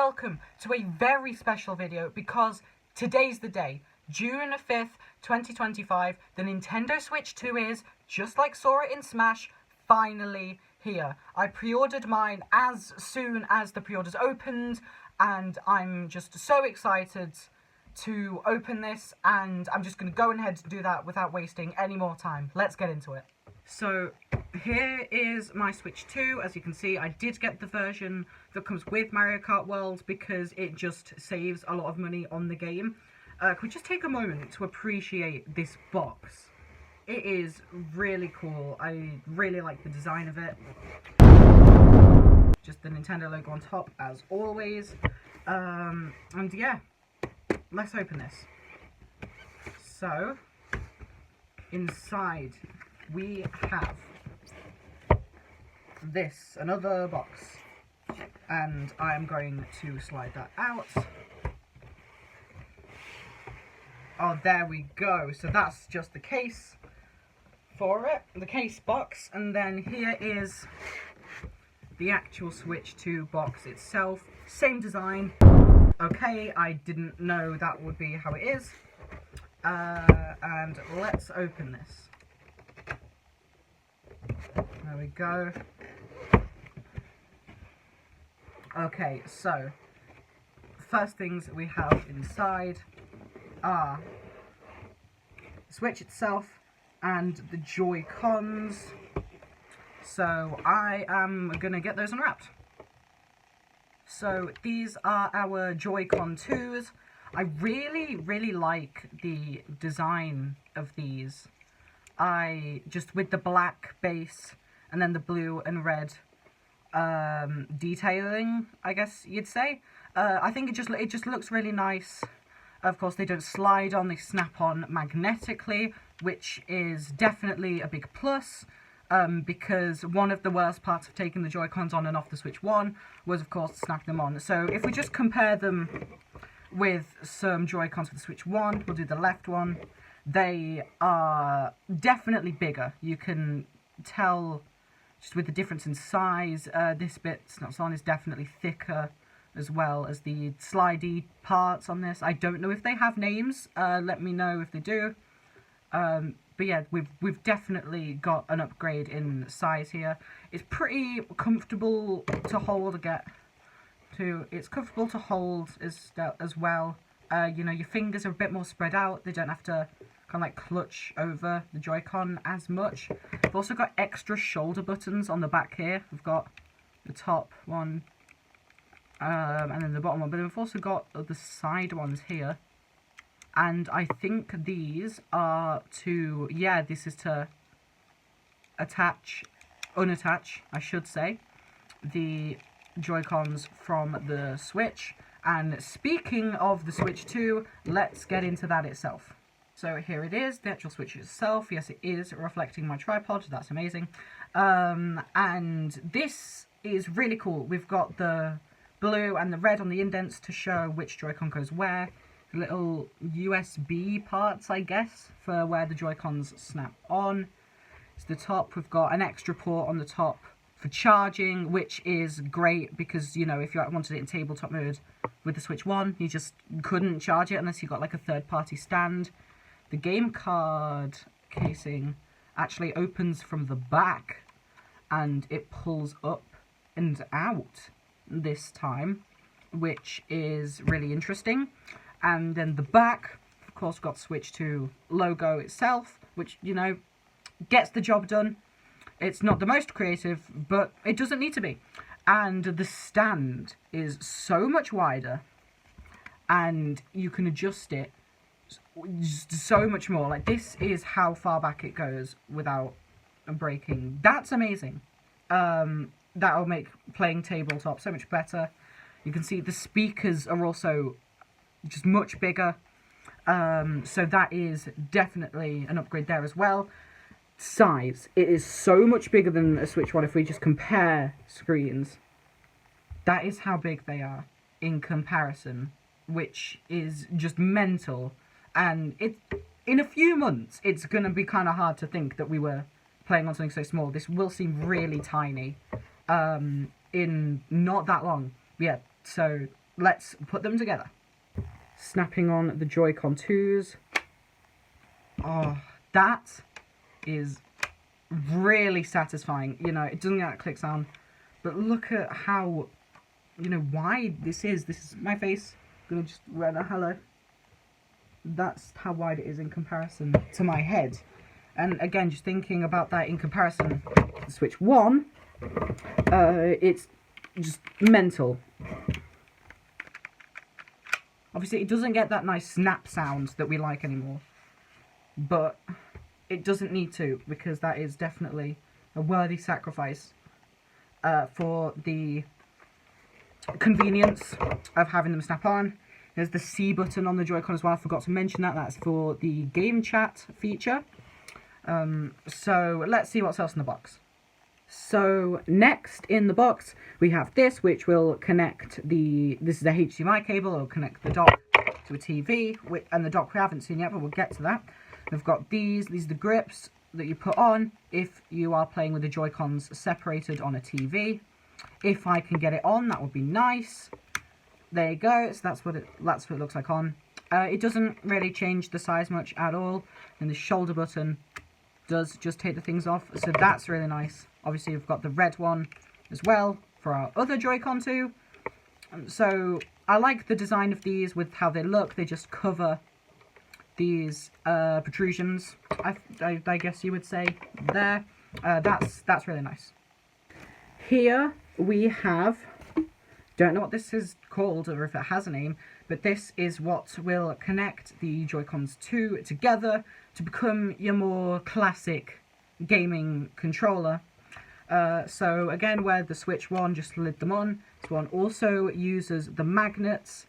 welcome to a very special video because today's the day, June 5th, 2025. The Nintendo Switch 2 is, just like saw it in Smash, finally here. I pre-ordered mine as soon as the pre-orders opened, and I'm just so excited to open this, and I'm just going to go ahead and do that without wasting any more time. Let's get into it. So here is my Switch 2. As you can see, I did get the version that comes with Mario Kart World because it just saves a lot of money on the game. Can we just take a moment to appreciate this box? It is really cool. I really like the design of it. Just the Nintendo logo on top as always. And yeah, let's open this. So, inside we have this, another box, and I'm going to slide that out. Oh, there we go. So that's just the case for it, the case box, and then here is the actual Switch 2 box itself. Same design. Okay, I didn't know that would be how it is. And let's open this. There we go. Okay, so first things we have inside are the Switch itself and the Joy-Cons. So I am gonna get those unwrapped. So these are our Joy-Con 2s. I really like the design of these. Just with the black base and then the blue and red detailing, I guess you'd say. I think it just looks really nice. Of course, they don't slide on, they snap on magnetically, which is definitely a big plus. Because one of the worst parts of taking the Joy-Cons on and off the Switch 1 was, of course, snapping them on. So if we just compare them with some Joy-Cons for the Switch 1, we'll do the left one. They are definitely bigger. You can tell just with the difference in size. This bit snaps on is definitely thicker, as well as the slidey parts on this. I don't know if they have names. Let me know if they do. But yeah, we've definitely got an upgrade in size here. It's pretty comfortable to hold. It's comfortable to hold as well. You know, your fingers are a bit more spread out. They don't have to kind of like clutch over the Joy-Con as much. We've also got extra shoulder buttons on the back here. We've got the top one, and then the bottom one. But we've also got the side ones here. And I think these are to, yeah, this is to unattach, I should say, the Joy-Cons from the Switch. And speaking of the Switch 2, let's get into that itself. So here it is, the actual Switch itself. Yes, it is reflecting my tripod, that's amazing. And this is really cool. We've got the blue and the red on the indents to show which Joy-Con goes where. Little USB parts, I guess, for where the Joy-Cons snap on. It's the top. We've got an extra port on the top for charging, which is great because, you know, if you wanted it in tabletop mode with the Switch 1, you just couldn't charge it unless you got like a third-party stand. The game card casing actually opens from the back and it pulls up and out this time, which is really interesting. And then the back, of course, got Switch 2 logo itself, which, you know, gets the job done. It's not the most creative, but it doesn't need to be. And the stand is so much wider, and you can adjust it so much more. Like, this is how far back it goes without breaking. That's amazing. That'll make playing tabletop so much better. You can see the speakers are also just much bigger, so that is definitely an upgrade there as well. Size, it is so much bigger than a Switch 1. If we just compare screens, that is how big they are in comparison, which is just mental. And in a few months, it's going to be kind of hard to think that we were playing on something so small. This will seem really tiny in not that long. Yeah, so let's put them together. Snapping on the Joy-Con 2s. Oh, that is really satisfying. You know, it doesn't get that click sound, but look at how, you know, wide this is. This is my face. I'm gonna just run a hello. That's how wide it is in comparison to my head. And again, just thinking about that in comparison to Switch 1, it's just mental. Obviously, it doesn't get that nice snap sound that we like anymore, but it doesn't need to, because that is definitely a worthy sacrifice for the convenience of having them snap on. There's the C button on the Joy-Con as well. I forgot to mention that. That's for the game chat feature. So let's see what's else in the box. So next in the box we have this, which will connect this is a HDMI cable. It'll connect the dock to a TV, and the dock we haven't seen yet, but we'll get to that. We've got these are the grips that you put on if you are playing with the Joy-Cons separated on a TV. If I can get it on, that would be nice. There you go. So that's what it looks like on. It doesn't really change the size much at all, and the shoulder button does just take the things off, so that's really nice. Obviously, we've got the red one as well for our other Joy-Con 2. So I like the design of these with how they look. They just cover these protrusions, I guess you would say there. That's really nice. Here we have, don't know what this is called or if it has a name, but this is what will connect the Joy-Cons 2 together to become your more classic gaming controller. So again, where the Switch 1 just slid them on, this one also uses the magnets.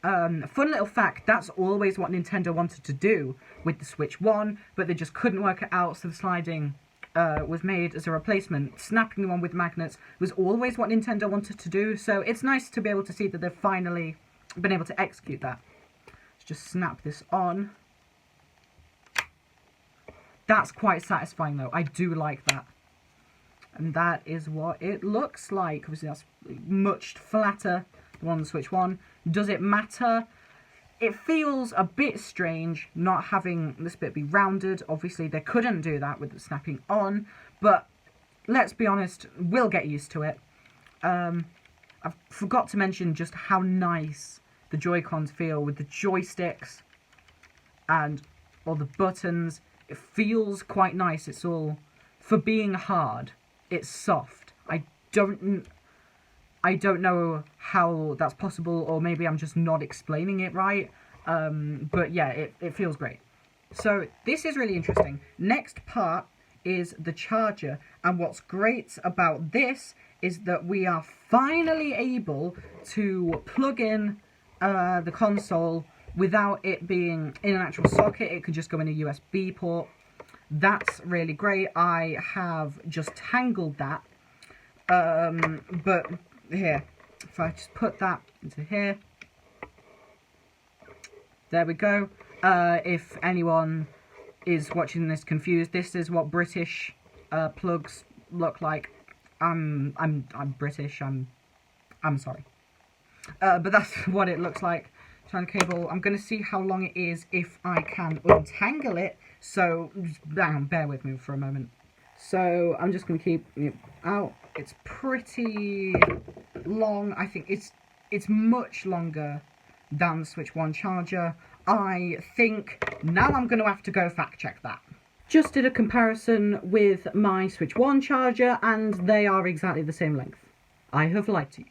Fun little fact, that's always what Nintendo wanted to do with the Switch 1, but they just couldn't work it out, so the sliding was made as a replacement. Snapping them on with magnets was always what Nintendo wanted to do, so it's nice to be able to see that they've finally been able to execute that. Let's just snap this on. That's quite satisfying though, I do like that. And that is what it looks like. Obviously that's much flatter than on the Switch 1. Does it matter? It feels a bit strange not having this bit be rounded. Obviously they couldn't do that with the snapping on, but let's be honest, we'll get used to it. I forgot to mention just how nice the Joy-Cons feel with the joysticks and all the buttons. It feels quite nice. It's all, for being hard, it's soft. I don't know how that's possible, or maybe I'm just not explaining it right. But yeah, it feels great. So this is really interesting. Next part is the charger, and what's great about this is that we are finally able to plug in the console without it being in an actual socket. It could just go in a USB port. That's really great. I have just tangled that, but here, if I just put that into here, there we go. If anyone is watching this confused, this is what British plugs look like. I'm British. I'm sorry, but that's what it looks like. Turn the cable. I'm going to see how long it is if I can untangle it. So hang on, bear with me for a moment. So I'm just going to keep it out. It's pretty long. I think it's much longer than the Switch 1 charger. I think now I'm going to have to go fact check that. Just did a comparison with my Switch 1 charger, and they are exactly the same length. I have lied to you.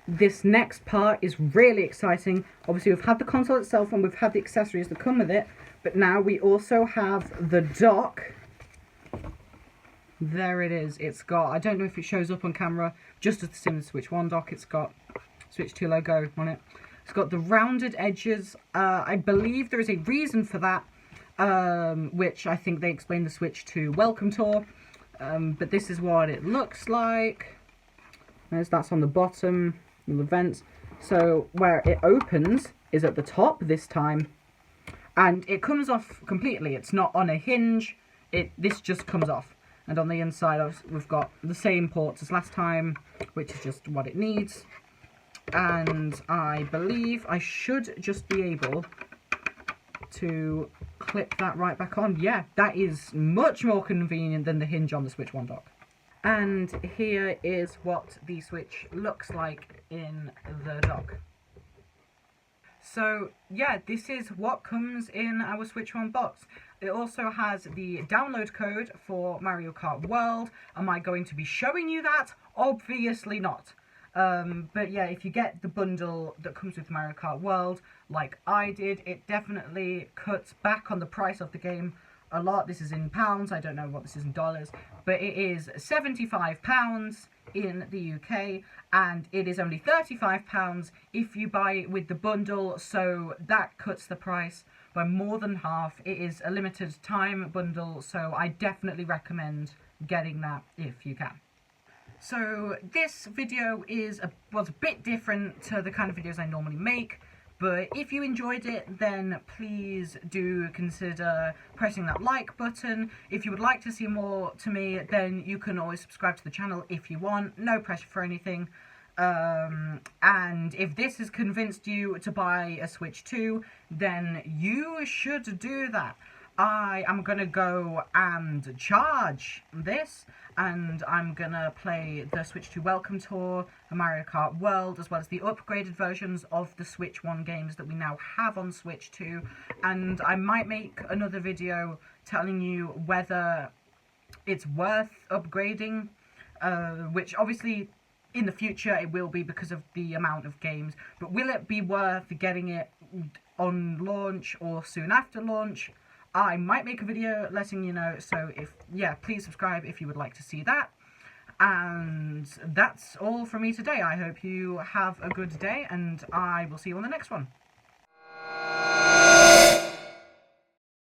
This next part is really exciting. Obviously we've had the console itself and we've had the accessories that come with it, but now we also have the dock. There it is. It's got, I don't know if it shows up on camera, just as the same as Switch 1 dock, it's got Switch 2 logo on it. It's got the rounded edges. I believe there is a reason for that, which I think they explained the Switch 2 welcome tour, but this is what it looks like. That's on the bottom, the vents. So where it opens is at the top this time, and it comes off completely. It's not on a hinge. This just comes off. And on the inside we've got the same ports as last time, which is just what it needs. And I believe I should just be able to clip that right back on. Yeah, that is much more convenient than the hinge on the Switch 1 dock. And here is what the Switch looks like in the dock. So yeah, this is what comes in our Switch 1 box. It also has the download code for Mario Kart World. Am I going to be showing you that? Obviously not. But yeah, if you get the bundle that comes with Mario Kart World, like I did, it definitely cuts back on the price of the game a lot. This is in pounds, I don't know what this is in dollars, but it is £75 in the UK, and it is only £35 if you buy it with the bundle, so that cuts the price by more than half. It is a limited time bundle, so I definitely recommend getting that if you can. So this video was a bit different to the kind of videos I normally make, but if you enjoyed it, then please do consider pressing that like button. If you would like to see more to me, then you can always subscribe to the channel if you want. No pressure for anything. And if this has convinced you to buy a Switch 2, then you should do that. I am going to go and charge this, and I'm going to play the Switch 2 Welcome Tour, the Mario Kart World, as well as the upgraded versions of the Switch 1 games that we now have on Switch 2, and I might make another video telling you whether it's worth upgrading, which obviously in the future it will be because of the amount of games, but will it be worth getting it on launch or soon after launch? I might make a video letting you know, so please subscribe if you would like to see that. And that's all from me today. I hope you have a good day, and I will see you on the next one.